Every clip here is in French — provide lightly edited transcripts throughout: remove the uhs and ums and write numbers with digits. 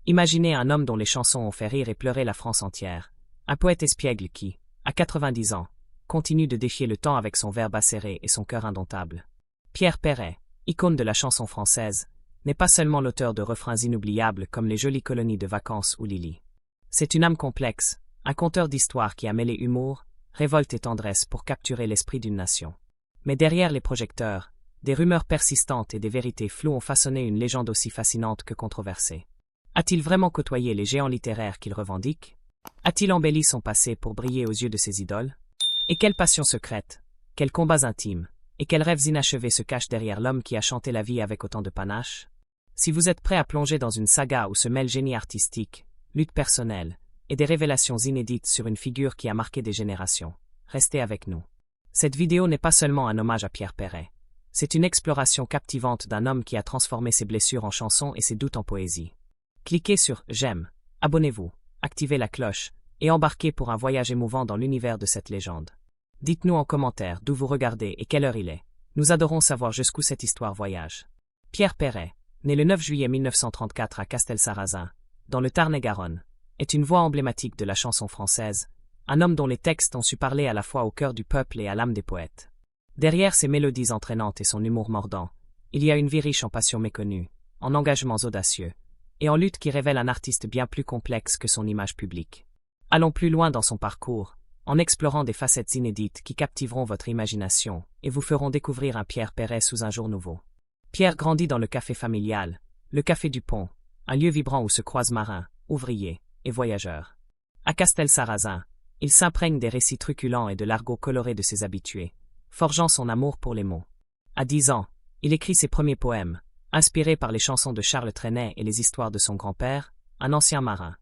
Imaginez un homme dont les chansons ont fait rire et pleurer la France entière. Un poète espiègle qui, à 90 ans, continue de défier le temps avec son verbe acéré et son cœur indomptable. Pierre Perret, icône de la chanson française, n'est pas seulement l'auteur de refrains inoubliables comme Les jolies colonies de vacances ou Lily. C'est une âme complexe, un conteur d'histoires qui a mêlé humour, révolte et tendresse pour capturer l'esprit d'une nation. Mais derrière les projecteurs, des rumeurs persistantes et des vérités floues ont façonné une légende aussi fascinante que controversée. A-t-il vraiment côtoyé les géants littéraires qu'il revendique? A-t-il embelli son passé pour briller aux yeux de ses idoles? Et quelle passion secrète, quels combats intimes, et quels rêves inachevés se cachent derrière l'homme qui a chanté la vie avec autant de panache? Si vous êtes prêt à plonger dans une saga où se mêlent génie artistique, lutte personnelle, et des révélations inédites sur une figure qui a marqué des générations, restez avec nous. Cette vidéo n'est pas seulement un hommage à Pierre Perret. C'est une exploration captivante d'un homme qui a transformé ses blessures en chansons et ses doutes en poésie. Cliquez sur « J'aime », abonnez-vous, activez la cloche, et embarquez pour un voyage émouvant dans l'univers de cette légende. Dites-nous en commentaire d'où vous regardez et quelle heure il est. Nous adorons savoir jusqu'où cette histoire voyage. Pierre Perret, né le 9 juillet 1934 à Castelsarrasin, dans le Tarn-et-Garonne, est une voix emblématique de la chanson française, un homme dont les textes ont su parler à la fois au cœur du peuple et à l'âme des poètes. Derrière ses mélodies entraînantes et son humour mordant, il y a une vie riche en passions méconnues, en engagements audacieux, et en lutte qui révèle un artiste bien plus complexe que son image publique. Allons plus loin dans son parcours, en explorant des facettes inédites qui captiveront votre imagination et vous feront découvrir un Pierre Perret sous un jour nouveau. Pierre grandit dans le café familial, le Café du Pont, un lieu vibrant où se croisent marins, ouvriers et voyageurs. À Castelsarrasin, il s'imprègne des récits truculents et de l'argot coloré de ses habitués, forgeant son amour pour les mots. À 10 ans, il écrit ses premiers poèmes, inspirés par les chansons de Charles Trenet et les histoires de son grand-père, un ancien marin.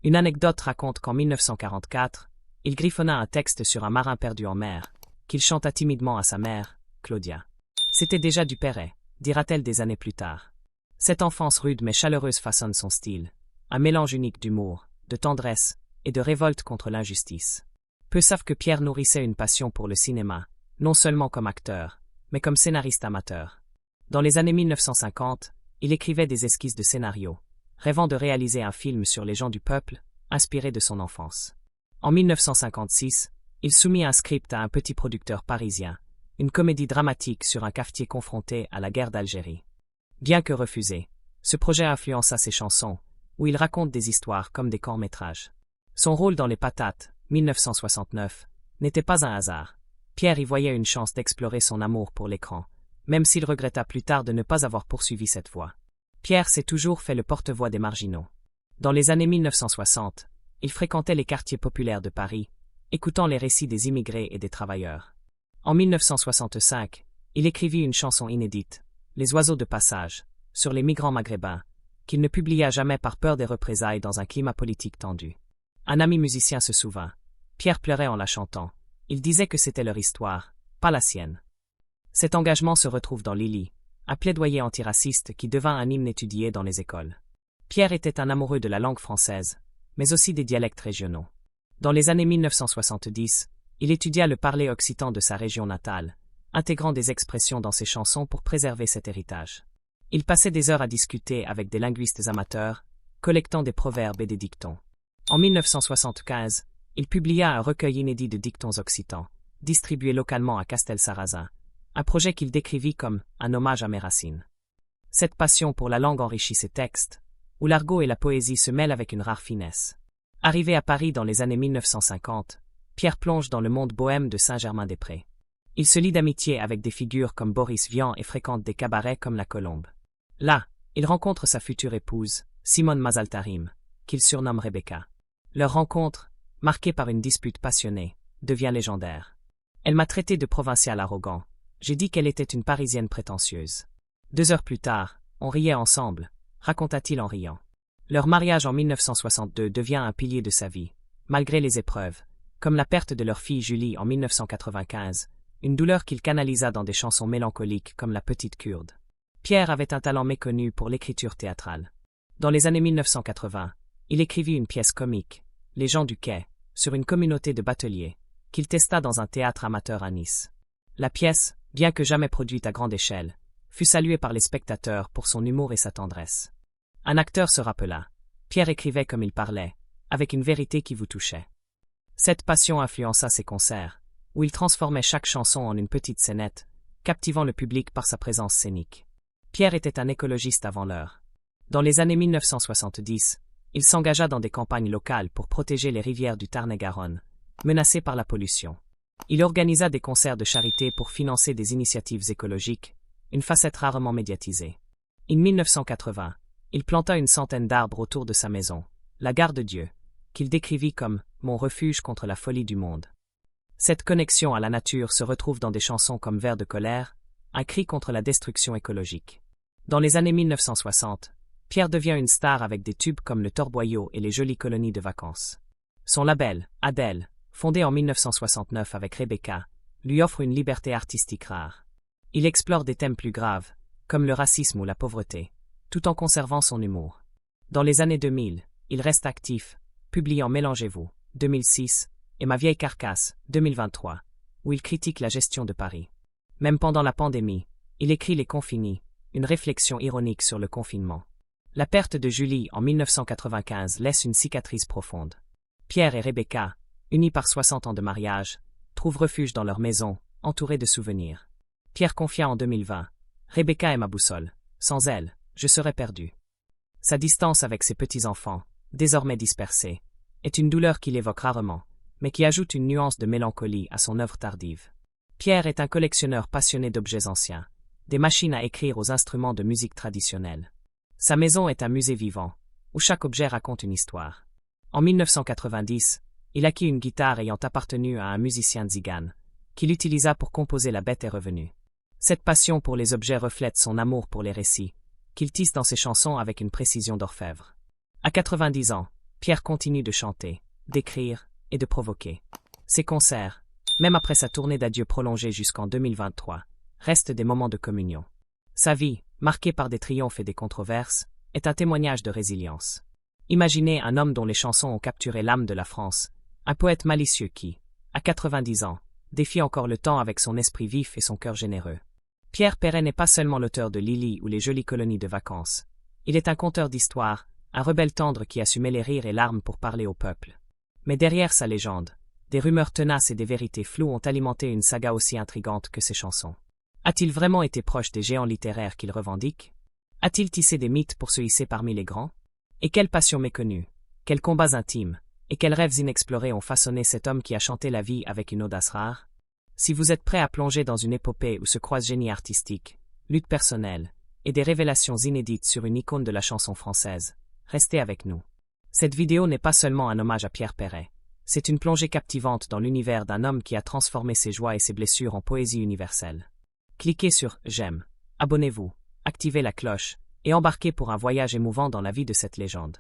Une anecdote raconte qu'en 1944, il griffonna un texte sur un marin perdu en mer, qu'il chanta timidement à sa mère, Claudia. C'était déjà du Perret, dira-t-elle des années plus tard. Cette enfance rude mais chaleureuse façonne son style, un mélange unique d'humour, de tendresse et de révolte contre l'injustice. Peu savent que Pierre nourrissait une passion pour le cinéma, non seulement comme acteur, mais comme scénariste amateur. Dans les années 1950, il écrivait des esquisses de scénarios, rêvant de réaliser un film sur les gens du peuple, inspiré de son enfance. En 1956, il soumit un script à un petit producteur parisien, une comédie dramatique sur un cafetier confronté à la guerre d'Algérie. Bien que refusé, ce projet influença ses chansons, où il raconte des histoires comme des courts-métrages. Son rôle dans Les Patates, 1969, n'était pas un hasard. Pierre y voyait une chance d'explorer son amour pour l'écran, même s'il regretta plus tard de ne pas avoir poursuivi cette voie. Pierre s'est toujours fait le porte-voix des marginaux. Dans les années 1960, il fréquentait les quartiers populaires de Paris, écoutant les récits des immigrés et des travailleurs. En 1965, il écrivit une chanson inédite, Les oiseaux de passage, sur les migrants maghrébins, qu'il ne publia jamais par peur des représailles dans un climat politique tendu. Un ami musicien se souvint. Pierre pleurait en la chantant. Il disait que c'était leur histoire, pas la sienne. Cet engagement se retrouve dans Lily, un plaidoyer antiraciste qui devint un hymne étudié dans les écoles. Pierre était un amoureux de la langue française, mais aussi des dialectes régionaux. Dans les années 1970, il étudia le parler occitan de sa région natale, intégrant des expressions dans ses chansons pour préserver cet héritage. Il passait des heures à discuter avec des linguistes amateurs, collectant des proverbes et des dictons. En 1975, il publia un recueil inédit de dictons occitans, distribué localement à Castelsarrasin, un projet qu'il décrivit comme un hommage à mes racines. Cette passion pour la langue enrichit ses textes, où l'argot et la poésie se mêlent avec une rare finesse. Arrivé à Paris dans les années 1950, Pierre plonge dans le monde bohème de Saint-Germain-des-Prés. Il se lie d'amitié avec des figures comme Boris Vian et fréquente des cabarets comme La Colombe. Là, il rencontre sa future épouse, Simone Mazaltarim, qu'il surnomme Rebecca. Leur rencontre, marquée par une dispute passionnée, devient légendaire. Elle m'a traité de provincial arrogant. J'ai dit qu'elle était une Parisienne prétentieuse. 2 heures plus tard, on riait ensemble, raconta-t-il en riant. Leur mariage en 1962 devient un pilier de sa vie, malgré les épreuves, comme la perte de leur fille Julie en 1995, une douleur qu'il canalisa dans des chansons mélancoliques comme La Petite Kurde. Pierre avait un talent méconnu pour l'écriture théâtrale. Dans les années 1980, il écrivit une pièce comique, Les gens du quai, sur une communauté de bateliers, qu'il testa dans un théâtre amateur à Nice. La pièce, bien que jamais produite à grande échelle, fut saluée par les spectateurs pour son humour et sa tendresse. Un acteur se rappela. Pierre écrivait comme il parlait, avec une vérité qui vous touchait. Cette passion influença ses concerts, où il transformait chaque chanson en une petite scénette, captivant le public par sa présence scénique. Pierre était un écologiste avant l'heure. Dans les années 1970, il s'engagea dans des campagnes locales pour protéger les rivières du Tarn-et-Garonne, menacées par la pollution. Il organisa des concerts de charité pour financer des initiatives écologiques, une facette rarement médiatisée. En 1980, il planta une centaine d'arbres autour de sa maison, la Gare de Dieu, qu'il décrivit comme « mon refuge contre la folie du monde ». Cette connexion à la nature se retrouve dans des chansons comme Vers de colère, un cri contre la destruction écologique. Dans les années 1960, Pierre devient une star avec des tubes comme Le Torboyau et Les Jolies colonies de vacances. Son label, Adèle, fondé en 1969 avec Rebecca, lui offre une liberté artistique rare. Il explore des thèmes plus graves, comme le racisme ou la pauvreté, tout en conservant son humour. Dans les années 2000, il reste actif, publiant Mélangez-vous, 2006, et Ma vieille carcasse, 2023, où il critique la gestion de Paris. Même pendant la pandémie, il écrit Les Confinis, une réflexion ironique sur le confinement. La perte de Julie en 1995 laisse une cicatrice profonde. Pierre et Rebecca, unis par 60 ans de mariage, trouvent refuge dans leur maison, entourés de souvenirs. Pierre confia en 2020, « Rebecca est ma boussole. Sans elle, je serais perdu. » Sa distance avec ses petits-enfants, désormais dispersés, est une douleur qu'il évoque rarement, mais qui ajoute une nuance de mélancolie à son œuvre tardive. Pierre est un collectionneur passionné d'objets anciens, des machines à écrire aux instruments de musique traditionnelle. Sa maison est un musée vivant, où chaque objet raconte une histoire. En 1990, il acquit une guitare ayant appartenu à un musicien tzigane, qui l'utilisa pour composer La Bête est revenue. Cette passion pour les objets reflète son amour pour les récits, qu'il tisse dans ses chansons avec une précision d'orfèvre. À 90 ans, Pierre continue de chanter, d'écrire et de provoquer. Ses concerts, même après sa tournée d'adieu prolongée jusqu'en 2023, restent des moments de communion. Sa vie, marquée par des triomphes et des controverses, est un témoignage de résilience. Imaginez un homme dont les chansons ont capturé l'âme de la France, un poète malicieux qui, à 90 ans, défie encore le temps avec son esprit vif et son cœur généreux. Pierre Perret n'est pas seulement l'auteur de Lily ou Les Jolies colonies de vacances. Il est un conteur d'histoire, un rebelle tendre qui a su mêler rire et larmes pour parler au peuple. Mais derrière sa légende, des rumeurs tenaces et des vérités floues ont alimenté une saga aussi intrigante que ses chansons. A-t-il vraiment été proche des géants littéraires qu'il revendique? A-t-il tissé des mythes pour se hisser parmi les grands? Et quelle passion méconnue, quels combats intimes, et quels rêves inexplorés ont façonné cet homme qui a chanté la vie avec une audace rare? Si vous êtes prêt à plonger dans une épopée où se croisent génie artistique, lutte personnelle, et des révélations inédites sur une icône de la chanson française, restez avec nous. Cette vidéo n'est pas seulement un hommage à Pierre Perret, c'est une plongée captivante dans l'univers d'un homme qui a transformé ses joies et ses blessures en poésie universelle. Cliquez sur « J'aime », abonnez-vous, activez la cloche, et embarquez pour un voyage émouvant dans la vie de cette légende.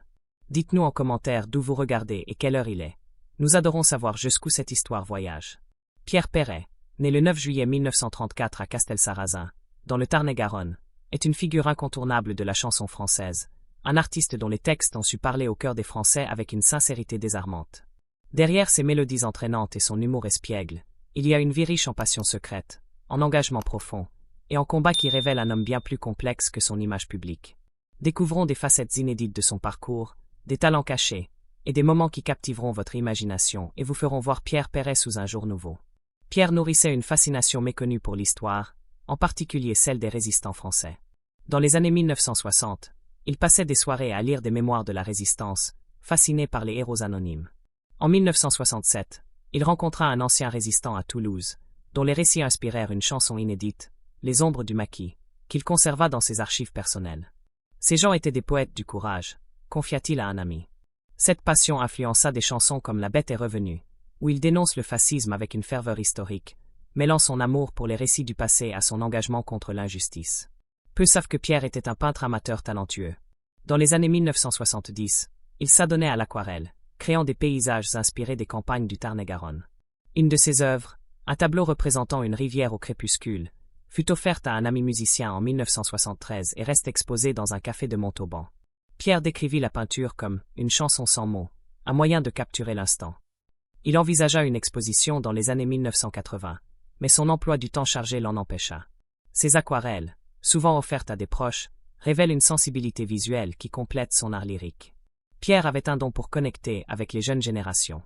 Dites-nous en commentaire d'où vous regardez et quelle heure il est. Nous adorons savoir jusqu'où cette histoire voyage. Pierre Perret, né le 9 juillet 1934 à Castelsarrasin, dans le Tarn-et-Garonne, est une figure incontournable de la chanson française, un artiste dont les textes ont su parler au cœur des Français avec une sincérité désarmante. Derrière ses mélodies entraînantes et son humour espiègle, il y a une vie riche en passion secrète, en engagement profond, et en combat qui révèle un homme bien plus complexe que son image publique. Découvrons des facettes inédites de son parcours, des talents cachés, et des moments qui captiveront votre imagination et vous feront voir Pierre Perret sous un jour nouveau. Pierre nourrissait une fascination méconnue pour l'histoire, en particulier celle des résistants français. Dans les années 1960, il passait des soirées à lire des mémoires de la Résistance, fasciné par les héros anonymes. En 1967, il rencontra un ancien résistant à Toulouse, dont les récits inspirèrent une chanson inédite, Les ombres du maquis, qu'il conserva dans ses archives personnelles. Ces gens étaient des poètes du courage, confia-t-il à un ami. Cette passion influença des chansons comme La Bête est revenue, où il dénonce le fascisme avec une ferveur historique, mêlant son amour pour les récits du passé à son engagement contre l'injustice. Peu savent que Pierre était un peintre amateur talentueux. Dans les années 1970, il s'adonnait à l'aquarelle, créant des paysages inspirés des campagnes du Tarn-et-Garonne. Une de ses œuvres, un tableau représentant une rivière au crépuscule, fut offerte à un ami musicien en 1973 et reste exposée dans un café de Montauban. Pierre décrivit la peinture comme « une chanson sans mots », un moyen de capturer l'instant. Il envisagea une exposition dans les années 1980, mais son emploi du temps chargé l'en empêcha. Ses aquarelles, souvent offertes à des proches, révèlent une sensibilité visuelle qui complète son art lyrique. Pierre avait un don pour connecter avec les jeunes générations.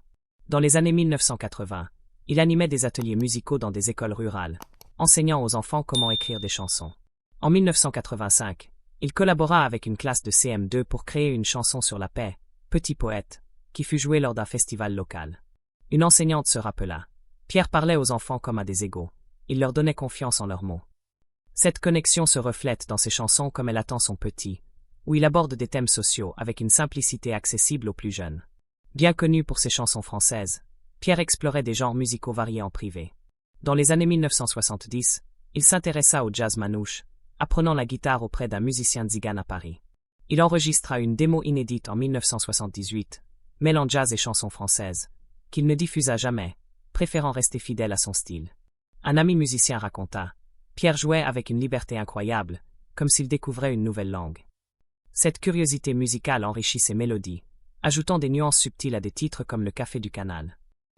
Dans les années 1980, il animait des ateliers musicaux dans des écoles rurales, enseignant aux enfants comment écrire des chansons. En 1985, il collabora avec une classe de CM2 pour créer une chanson sur la paix, Petit poète, qui fut jouée lors d'un festival local. Une enseignante se rappela. Pierre parlait aux enfants comme à des égaux. Il leur donnait confiance en leurs mots. Cette connexion se reflète dans ses chansons comme Elle attend son petit, où il aborde des thèmes sociaux avec une simplicité accessible aux plus jeunes. Bien connu pour ses chansons françaises, Pierre explorait des genres musicaux variés en privé. Dans les années 1970, il s'intéressa au jazz manouche, apprenant la guitare auprès d'un musicien tzigane à Paris. Il enregistra une démo inédite en 1978, mêlant jazz et chansons françaises, qu'il ne diffusa jamais, préférant rester fidèle à son style. Un ami musicien raconta: Pierre jouait avec une liberté incroyable, comme s'il découvrait une nouvelle langue. Cette curiosité musicale enrichit ses mélodies, ajoutant des nuances subtiles à des titres comme Le Café du Canal.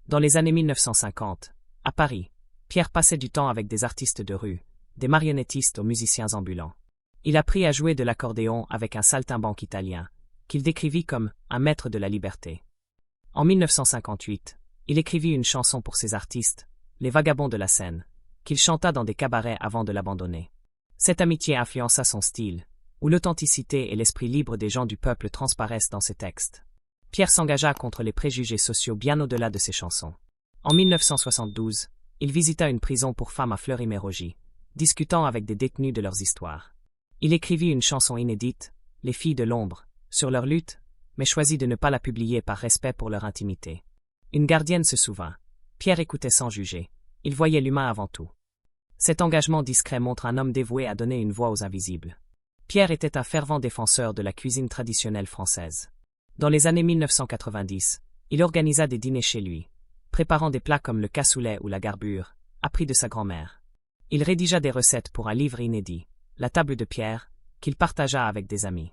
Dans les années 1950, à Paris, Pierre passait du temps avec des artistes de rue, des marionnettistes aux musiciens ambulants. Il apprit à jouer de l'accordéon avec un saltimbanque italien, qu'il décrivit comme un maître de la liberté. En 1958, il écrivit une chanson pour ces artistes, Les Vagabonds de la Seine, qu'il chanta dans des cabarets avant de l'abandonner. Cette amitié influença son style, où l'authenticité et l'esprit libre des gens du peuple transparaissent dans ses textes. Pierre s'engagea contre les préjugés sociaux bien au-delà de ses chansons. En 1972, il visita une prison pour femmes à Fleury-Mérogis, discutant avec des détenus de leurs histoires. Il écrivit une chanson inédite, Les filles de l'ombre, sur leur lutte, mais choisit de ne pas la publier par respect pour leur intimité. Une gardienne se souvint. Pierre écoutait sans juger. Il voyait l'humain avant tout. Cet engagement discret montre un homme dévoué à donner une voix aux invisibles. Pierre était un fervent défenseur de la cuisine traditionnelle française. Dans les années 1990, il organisa des dîners chez lui, préparant des plats comme le cassoulet ou la garbure, appris de sa grand-mère. Il rédigea des recettes pour un livre inédit, La table de Pierre, qu'il partagea avec des amis.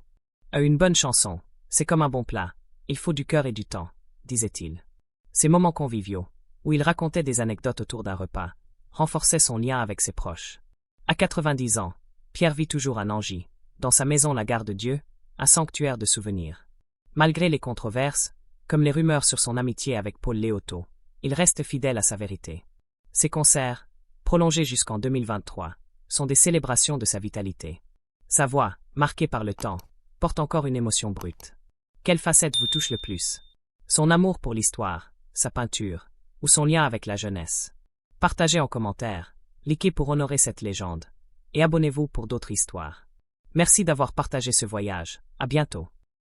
Une bonne chanson, c'est comme un bon plat, il faut du cœur et du temps, disait-il. Ces moments conviviaux, où il racontait des anecdotes autour d'un repas, renforçaient son lien avec ses proches. À 90 ans, Pierre vit toujours à Nangy, dans sa maison La Garde-Dieu, un sanctuaire de souvenirs. Malgré les controverses, comme les rumeurs sur son amitié avec Paul Léoto, il reste fidèle à sa vérité. Ses concerts, prolongés jusqu'en 2023, sont des célébrations de sa vitalité. Sa voix, marquée par le temps, porte encore une émotion brute. Quelle facette vous touche le plus? Son amour pour l'histoire, sa peinture, ou son lien avec la jeunesse? Partagez en commentaire, likez pour honorer cette légende, et abonnez-vous pour d'autres histoires. Merci d'avoir partagé ce voyage, à bientôt.